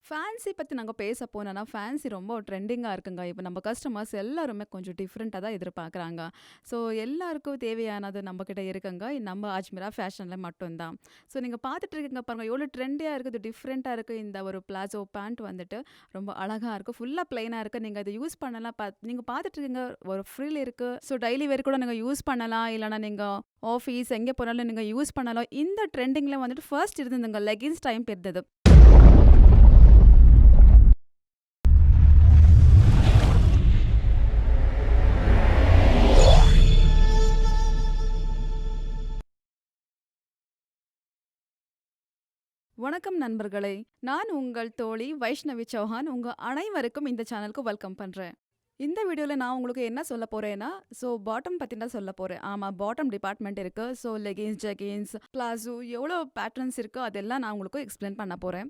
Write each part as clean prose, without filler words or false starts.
Fancy பத்தி நாங்க பேச போனோம்னா, ஃபேன்சி ரொம்ப ட்ரெண்டிங்கா இருக்குங்க. இப்ப நம்ம கஸ்டமர்ஸ் எல்லாருமே கொஞ்சம் டிஃபரெண்ட்டா தான் எதிர்பார்க்குறாங்க. ஸோ எல்லாருக்கும் தேவையானது நம்மகிட்ட இருக்குங்க. நம்ம அஜ்மீரா ஃபேஷன்ல மட்டும் தான். ஸோ நீங்க பார்த்துட்டு இருக்கீங்க பாருங்க, எவ்வளோ ட்ரெண்டியா இருக்குது, டிஃபரெண்ட்டா இருக்கு. இந்த ஒரு பிளாசோ பேண்ட் வந்துட்டு ரொம்ப அழகா இருக்கு. ஃபுல்லா பிளெயினா இருக்கு. நீங்க இத யூஸ் பண்ணலாம். நீங்க பார்த்துட்டு இருக்கீங்க, ஒரு ஃப்ரில் இருக்கு. ஸோ டெய்லி வேர் கூட நீங்க யூஸ் பண்ணலாம். இல்லன்னா நீங்க ஆஃபீஸ் எங்க போனாலும் நீங்க யூஸ் பண்ணலாம். இந்த ட்ரெண்டிங்ல வந்துட்டு ஃபர்ஸ்ட் இருந்ததுங்க லெகின்ஸ் டைப் இருந்தது. வணக்கம் நண்பர்களே! நான் உங்கள் தோழி வைஷ்ணவி சௌஹான். உங்க அனைவருக்கும் இந்த சேனலுக்கு வெல்கம் பண்றேன். இந்த வீடியோல நான் உங்களுக்கு என்ன சொல்ல போறேன்னா, பாட்டம் பத்தி தான் சொல்ல போறேன். ஆமா, பாட்டம் டிபார்ட்மெண்ட் இருக்கு. லெகின்ஸ், ஜெகின்ஸ், பிளாசோ எவ்வளோ பேட்டர்ன்ஸ் இருக்கோ அதெல்லாம் நான் உங்களுக்கு எக்ஸ்பிளைன் பண்ண போறேன்.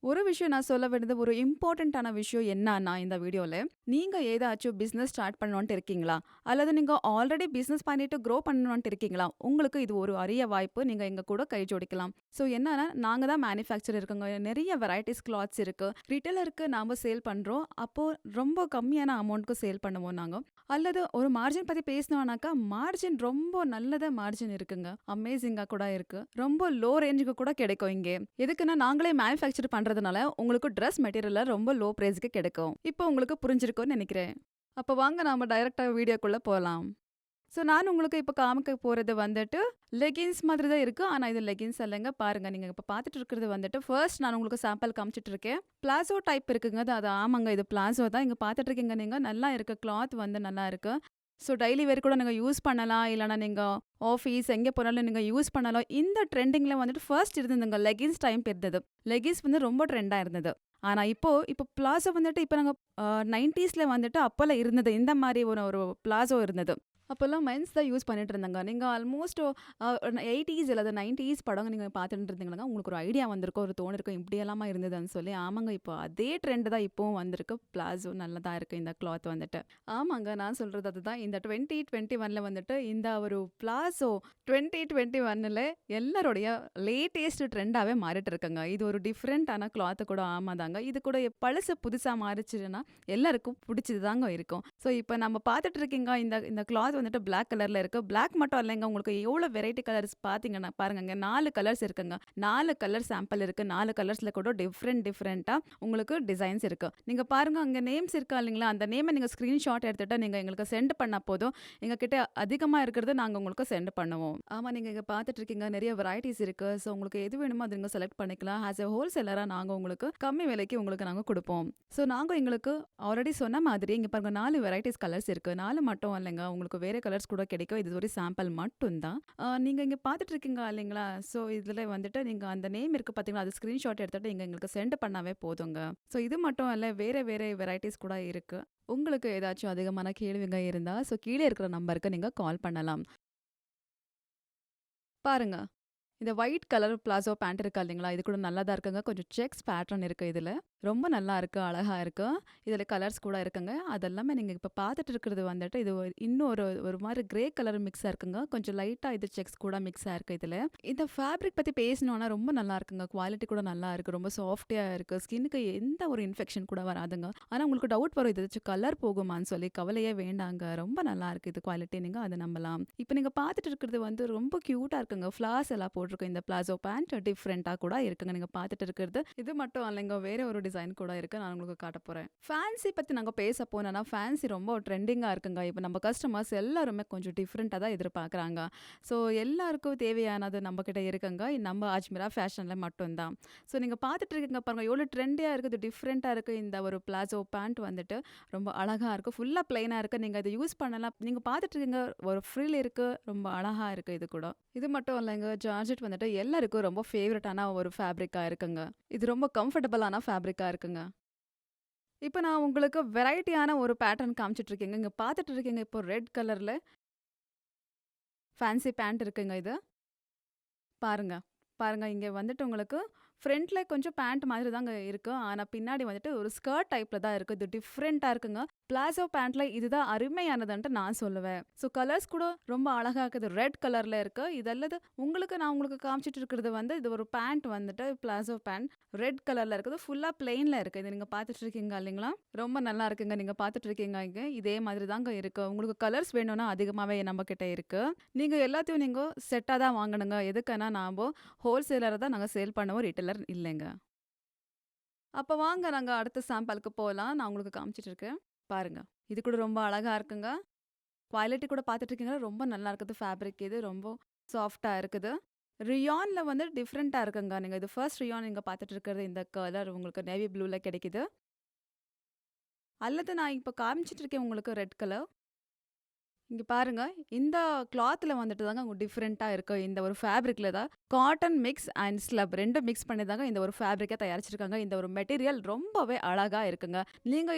ஒரு விஷயம் நான் சொல்ல வேண்டியது ஒரு இம்பார்ட்டன்ட்டான விஷயம் என்னன்னா இந்த வீடியோல, நீங்க ஏதாச்சும் பிசினஸ் ஸ்டார்ட் பண்ணணும்ட்டு இருக்கீங்களா? அல்லது நீங்க ஆல்ரெடி பிசினஸ் பண்ணிட்டு க்ரோ பண்ணணும்ட்டு இருக்கீங்களா? உங்களுக்கு இது ஒரு அரிய வாய்ப்பு. நீங்க எங்க கூட கை ஜோடிக்கலாம். என்னன்னா, நாங்க தான் மேனுஃபேக்சரர் இருக்கோங்க. நெறைய வெரைட்டிஸ் கிளாத்ஸ் இருக்கு. ரிட்டெய்லருக்கு நாம சேல் பண்றோம். அப்போ ரொம்ப கம்மியான அமௌண்ட்க்கு சேல் பண்ணுவோம் நாங்க. அல்லது ஒரு மார்ஜின் பத்தி பேசினோம்னாக்கா, மார்ஜின் ரொம்ப நல்லதா மார்ஜின் இருக்குங்க. அமேசிங்கா கூட இருக்கு. ரொம்ப லோ ரேஞ்சுக்கு கூட கிடைக்கும் இங்கே. எதுக்குன்னா, நாங்களே மேனுஃபேக்சர் பண்றதுனால உங்களுக்கு ட்ரெஸ் மெட்டீரியல்ல ரொம்ப லோ பிரைஸ்க்கு கிடைக்கும். இப்போ உங்களுக்கு புரிஞ்சிருக்கும்னு நெனைக்கிறேன். அப்ப வாங்க நாம டைரக்ட்டா வீடியோக்குள்ள போலாம். நான் உங்களுக்கு இப்ப காமிக்க போறது வந்துட்டு, லெகின்ஸ் மாதிரி தான் இருக்கு. ஆனா இது லெகின்ஸ் இல்லங்க. பாருங்க, நீங்க இப்ப பார்த்துட்டு இருக்கிறது வந்துட்டு, ஃபர்ஸ்ட் நான் உங்களுக்கு சாம்பிள் காமிச்சிட்டு இருக்கேன். பிளாசோ டைப் இருக்குங்க. அது ஆமாங்க, இது பிளாசோ தான். இங்க பார்த்துட்டு இருக்கீங்க நீங்க. நல்லா இருக்கு. கிளாத் வந்து நல்லா இருக்கு. டெய்லி வேர் கூட நீங்க யூஸ் பண்ணலாம். இல்லன்னா நீங்க ஆஃபீஸ் எங்க போனாலும் நீங்க யூஸ் பண்ணலாம். இந்த ட்ரெண்டிங்ல வந்துட்டு ஃபர்ஸ்ட் இருந்ததுங்க லெகின்ஸ் டைப் இருந்தது. லெகின்ஸ் வந்து ரொம்ப ட்ரெண்டா இருந்தது. ஆனா இப்போ பிளாசோ வந்துட்டு இப்ப நாங்க 90ஸ்ல வந்துட்டு அப்போலாம் இருந்தது. இந்த மாரி ஒரு ஒரு பிளாசோ இருந்தது. அப்போலாம் மென்ஸ் தான் யூஸ் பண்ணிட்டு இருந்தாங்க. நீங்க ஆல்மோஸ்ட் 80ஸ் அல்லது 90ஸ் படம் நீங்க பார்த்துட்டு இருந்தீங்கன்னா, உங்களுக்கு ஒரு ஐடியா வந்திருக்கும், ஒரு தோணிருக்கும் இப்படியெல்லாமா இருந்ததுன்னு சொல்லி. ஆமாங்க, இப்போ அதே ட்ரெண்ட் தான் இப்பவும் வந்திருக்கு. பிளாசோ நல்லதா இருக்கு இந்த கிளாத் வந்துட்டு. ஆமாங்க, நான் சொல்றது அதுதான். இந்த 2021ல வந்துட்டு இந்த ஒரு பிளாசோ 2021ல எல்லாருடைய லேட்டஸ்ட் ட்ரெண்டாவே மாறிட்டு இருக்குங்க. இது ஒரு டிஃப்ரெண்டான கிளாத் கூட ஆமாதாங்க. இது கூட பழசு புதுசா மாறிச்சுன்னா எல்லாருக்கும் பிடிச்சது தாங்க இருக்கும். இப்போ நம்ம பார்த்துட்டு இருக்கீங்க இந்த இந்த கிளாத் வந்துட்டு பிளாக் கலர்ல இருக்கு. பிளாக் மட்டும் இல்லைங்க. உங்களுக்கு எவ்வளோ வெரைட்டி கலர்ஸ் பார்த்தீங்கன்னா பாருங்கங்க. 4 கலர்ஸ் இருக்குங்க. 4 கலர் சாம்பிள் இருக்கு. 4 கலர்ஸ்ல கூட டிஃப்ரெண்ட்டா உங்களுக்கு டிசைன்ஸ் இருக்கு. நீங்க பாருங்க, அங்க நேம்ஸ் இருக்கா இல்லைங்களா? அந்த நேம நீங்க ஸ்கிரீன்ஷாட் எடுத்துட்டு நீங்க எங்களுக்கு சென்ட் பண்ணா போதும். எங்ககிட்ட அதிகமா இருக்கிறது நாங்க உங்களுக்கு சென்ட் பண்ணுவோம். ஆமா, நீங்க இங்க பார்த்துட்டு இருக்கீங்க. நிறைய வெரைட்டிஸ் இருக்கு. உங்களுக்கு எது வேணுமோ அத நீங்க செலக்ட் பண்ணிக்கலாம். ஆஸ் எ ஹோல்சேலரா நாங்க உங்களுக்கு கம்மி விலைக்கு உங்களுக்கு நாங்க குடுப்போம். நாங்க எங்களுக்கு ஆல்ரெடி சொன்ன மாதிரி இங்க பாருங்க, 4 வெரைட்டிஸ் கலர்ஸ் இருக்கு. 4 மட்டும் இல்லைங்க. உங்களுக்கு வேற கலர்ஸ் கூட கிடைக்கும். இது ஒரு சாம்பிள் மட்டும் தான். நீங்க இங்க பார்த்துட்டு இருக்கீங்க இல்லைங்களா? இதுல வந்துட்டு நீங்க அந்த நேம் இருக்கு பார்த்தீங்களா? அது ஸ்கிரீன்ஷாட் எடுத்துட்டு நீங்க எங்களுக்கு சென்ட் பண்ணாவே போதுங்க. இது மட்டும் இல்ல, வேற வேற வெரைட்டிஸ் கூட இருக்கு. உங்களுக்கு ஏதாச்சும் அதிகமான கேள்விங்க இருந்தா, கீழ இருக்கிற நம்பருக்கு நீங்க கால் பண்ணலாம். பாருங்க, இந்த ஒயிட் கலர் பிளாசோ பேண்ட் இருக்கா இல்லைங்களா? இது கூட நல்லா தான் இருக்குங்க. கொஞ்சம் செக்ஸ் பேட்டர்ன் இருக்கு இதுல. ரொம்ப நல்லா இருக்கு. அழகா இருக்கு. இதுல கலர்ஸ் கூட இருக்குங்க. அதெல்லாமே நீங்க இப்ப பார்த்துட்டு இருக்கிறது வந்துட்டு, இது இன்னும் ஒரு ஒரு மாரி கிரே கலர் மிக்ஸா இருக்குங்க. கொஞ்சம் லைட்டா இது செக்ஸ் கூட மிக்ஸா இருக்கு இதுல. இந்த ஃபேப்ரிக் பத்தி பேசணும்னா ரொம்ப நல்லா இருக்குங்க. குவாலிட்டி கூட நல்லா இருக்கு. ரொம்ப சாஃப்ட்டா இருக்கு. ஸ்கின்னுக்கு எந்த ஒரு இன்ஃபெக்ஷன் கூட வராதுங்க. ஆனா உங்களுக்கு டவுட் வரும், இது ஏதாச்சும் கலர் போகுமான்னு சொல்லி. கவலையே வேண்டாங்க. ரொம்ப நல்லா இருக்கு இது குவாலிட்டி. நீங்க அத நம்பலாம். இப்ப நீங்க பார்த்துட்டு இருக்கிறது வந்து ரொம்ப கியூட்டா இருக்குங்க. ஃப்ளார்ஸ் எல்லாம் போட்டிருக்கு இந்த பிளாசோ பேண்ட். டிஃப்ரெண்ட்டா கூட இருக்குங்க. நீங்க பார்த்துட்டு இருக்கிறது. இது மட்டும் இல்லைங்க. வேற ஒரு டிசைன் கூட இருக்கு. நான் உங்களுக்கு காட்டப் போறேன். ஃபேன்சி பத்தி நாங்க பேச போனோம்னா, ஃபேன்சி ரொம்ப ட்ரெண்டிங்கா இருக்குங்க. இப்ப நம்ம கஸ்டமர்ஸ் எல்லாருமே கொஞ்சம் டிஃபரெண்ட்டா தான் எதிர்பார்க்குறாங்க. எல்லாருக்கும் தேவையானது நம்மகிட்ட இருக்குங்க. நம்ம அஜ்மீரா ஃபேஷன்ல மட்டும் தான். நீங்க பார்த்துட்டு இருக்கீங்க பாருங்க, எவ்வளோ ட்ரெண்டியா இருக்குது, டிஃப்ரெண்ட்டா இருக்கு. இந்த ஒரு பிளாசோ பேண்ட் வந்துட்டு ரொம்ப அழகா இருக்கு. ஃபுல்லா பிளெயினா இருக்கு. நீங்க இத யூஸ் பண்ணலாம். நீங்க பார்த்துட்டு இருக்கீங்க, ஒரு ஃப்ரில் இருக்கு. ரொம்ப அழகா இருக்கு இது கூட. இது மட்டும் இல்லைங்க, ஜார்ஜெட் வந்துட்டு எல்லாருக்கும் ரொம்ப ஃபேவரட்டான ஒரு ஃபேப்ரிக்கா இருக்குங்க. இது ரொம்ப கம்ஃபர்டபுளான ஃபேப்ரிக்கா இருக்குங்க. இப்ப நான் உங்களுக்கு வெரைட்டியான ஒரு பேட்டர்ன் காமிச்சிட்டு இருக்கேங்க. இங்க பார்த்துட்டு இருக்கீங்க, இப்போ ரெட் கலர்ல ஃபேன்சி பேண்ட் இருக்குங்க இது. பாருங்க. பாருங்க, இங்க வந்துட்டு உங்களுக்கு ஃப்ரண்ட்ல கொஞ்சம் பேண்ட் மாதிரி தாங்க இருக்கு. ஆனா பின்னாடி வந்துட்டு ஒரு ஸ்கர்ட் டைப்ல தான் இருக்கு. இது டிஃப்ரெண்ட்டா இருக்குங்க. பிளாசோ பேண்ட்ல இதுதான் அருமையானதுன்ட்டு நான் சொல்லுவேன். ஸோ கலர்ஸ் கூட ரொம்ப அழகா இருக்குது. ரெட் கலர்ல இருக்கு. இது அல்லது நான் உங்களுக்கு காமிச்சிட்டு இருக்கிறது வந்து இது ஒரு பேண்ட் வந்துட்டு பிளாசோ பேண்ட். ரெட் கலர்ல இருக்குது. ஃபுல்லா பிளெயின்ல இருக்கு. இத நீங்க பார்த்துட்டு இருக்கீங்க இல்லைங்களா? ரொம்ப நல்லா இருக்குங்க. நீங்க பார்த்துட்டு இருக்கீங்க இங்க. இதே மாதிரி தாங்க இருக்கு. உங்களுக்கு கலர்ஸ் வேணும்னா அதிகமாவே நம்ம கிட்ட இருக்கு. நீங்க எல்லாத்தையும் நீங்க செட்டா தான் வாங்கணுங்க. எதுக்குன்னா நாம்ப ஹோல்சேலரா தான் நாங்க சேல் பண்ணுவோம். ரிட்டெய்லர் இல்லைங்க. அப்ப வாங்க நாங்க அடுத்த சாம்பிளுக்கு போலாம். நான் உங்களுக்கு காமிச்சிட்டு இருக்கேன். பாருங்க. இது கூட ரொம்ப அழகா இருக்குங்க. குவாலிட்டி கூட பார்த்துட்டு இருக்கீங்களா? ரொம்ப நல்லா இருக்குது. ஃபேப்ரிக் இது ரொம்ப சாஃப்ட்டா இருக்குது. ரியான்ல வந்து டிஃப்ரெண்ட்டா இருக்குங்க. நீங்க இது ஃபர்ஸ்ட் ரியான் நீங்க பார்த்துட்டு இருக்கிறது இந்த கலர் உங்களுக்கு நேவி ப்ளூல கிடைக்குது. அல்லது நான் இப்ப காமிச்சிட்டு இருக்கேன் உங்களுக்கு ரெட் கலர். இங்க பாருங்க. இந்த கிளாத்ல வந்துட்டு தாங்க டிஃபரெண்ட்டா இருக்கு. இந்த ஒரு ஃபேப்ரிக்ல தான் cotton mix and slub 2 mix பண்ணி தாங்க இந்த ஒரு ஃபேப்ரிக்க தயாரிச்சிருக்காங்க. இந்த ஒரு மெட்டீரியல் ரொம்பவே அழகா இருக்குங்க. நீங்க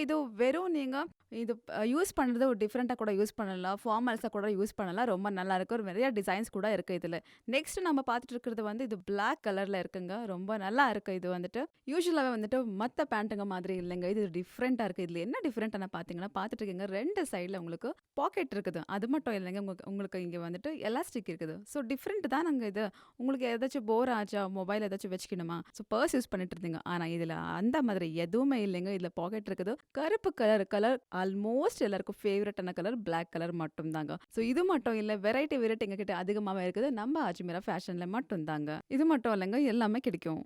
இது யூஸ் பண்றது ஒரு டிஃபரெண்ட்டா கூட யூஸ் பண்ணலாம். ஃபார்மல்ஸா கூட யூஸ் பண்ணலாம். ரொம்ப நல்லா இருக்கு. ஒரு நிறைய டிசைன்ஸ் கூட இருக்கு இதுல. நெக்ஸ்ட் நம்ம பார்த்துட்டு இருக்கிறது வந்து இது பிளாக் கலர்ல இருக்குங்க. ரொம்ப நல்லா இருக்கு இது வந்துட்டு. யூசுவலாவே வந்துட்டு மத்த பேண்ட்டுங்க மாதிரி இல்லைங்க. இது டிஃபரெண்ட்டா இருக்கு. இதுல என்ன டிஃபரெண்ட்ன்னு பார்த்தீங்கன்னா, பார்த்துட்டு இருக்கீங்க 2 சைடுல உங்களுக்கு பாக்கெட் இருக்குது. அது மட்டும் இல்லைங்க. உங்களுக்கு இங்க வந்துட்டு எலாஸ்டிக் இருக்குது. ஸோ டிஃபரெண்ட் தானங்க இது. உங்களுக்கு ஏதாச்சும் போர் ஆச்சா? மொபைல் ஏதாச்சும் வச்சுக்கணுமா? ஸோ பர்ஸ் யூஸ் பண்ணிட்டு இருந்தீங்க. ஆனா இதுல அந்த மாதிரி எதுவுமே இல்லைங்க. இதுல பாக்கெட் இருக்குது. கருப்பு கலர் ஆல்மோஸ்ட் எல்லாருக்கும் ஃபேவரட்டான கலர் பிளாக் கலர் மட்டும் தாங்க. ஸோ இது மட்டும் இல்ல. வெரைட்டி எங்ககிட்ட அதிகமாவே இருக்குது. நம்ம அஜ்மீரா ஃபேஷன்ல மட்டும் தாங்க. இது மட்டும் இல்லைங்க. எல்லாமே கிடைக்கும்.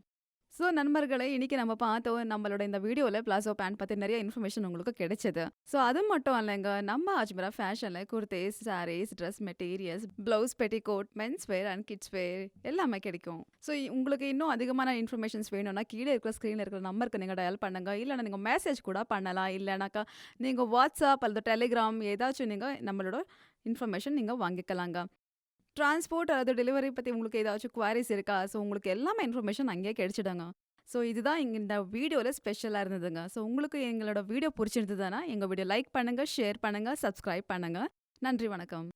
ஸோ நண்பர்களே, இன்னைக்கு நம்ம பார்த்தோம். நம்மளோட இந்த வீடியோல பிளாசோ பேண்ட் பத்தி நிறைய இன்ஃபர்மேஷன் உங்களுக்கு கிடைச்சது. ஸோ அது மட்டும் இல்லைங்க. நம்ம அஜ்மீரா ஃபேஷன்ல kurtis, saris, dress materials, blouse, petticoat, men's wear and kids wear எல்லாமே கிடைக்கும். ஸோ உங்களுக்கு இன்னும் அதிகமான இன்ஃபர்மேஷன்ஸ் வேணும்னா கீழே இருக்கிற ஸ்க்ரீன்ல இருக்கிற நம்பருக்கு நீங்க டயல் பண்ணுங்க. இல்லைன்னா நீங்க மெசேஜ் கூட பண்ணலாம். இல்லைனாக்கா நீங்க வாட்ஸ்அப் அல்லது டெலிகிராம் ஏதாச்சும் நீங்க நம்மளோட இன்ஃபர்மேஷன் நீங்க வாங்கிக்கலாங்க. டிரான்ஸ்போர்ட் அல்லது டெலிவரி பத்தி உங்களுக்கு ஏதாச்சும் குவாரீஸ் இருக்கா? ஸோ உங்களுக்கு எல்லாமே இன்ஃபர்மேஷன் அங்கேயே கிடைச்சிடுங்க. ஸோ இதுதான் இந்த வீடியோல ஸ்பெஷலா இருந்ததுங்க. ஸோ உங்களுக்கு எங்களோட வீடியோ புடிச்சிருந்ததுன்னா, எங்க வீடியோ லைக் பண்ணுங்க, ஷேர் பண்ணுங்க, சப்ஸ்கிரைப் பண்ணுங்க. நன்றி, வணக்கம்.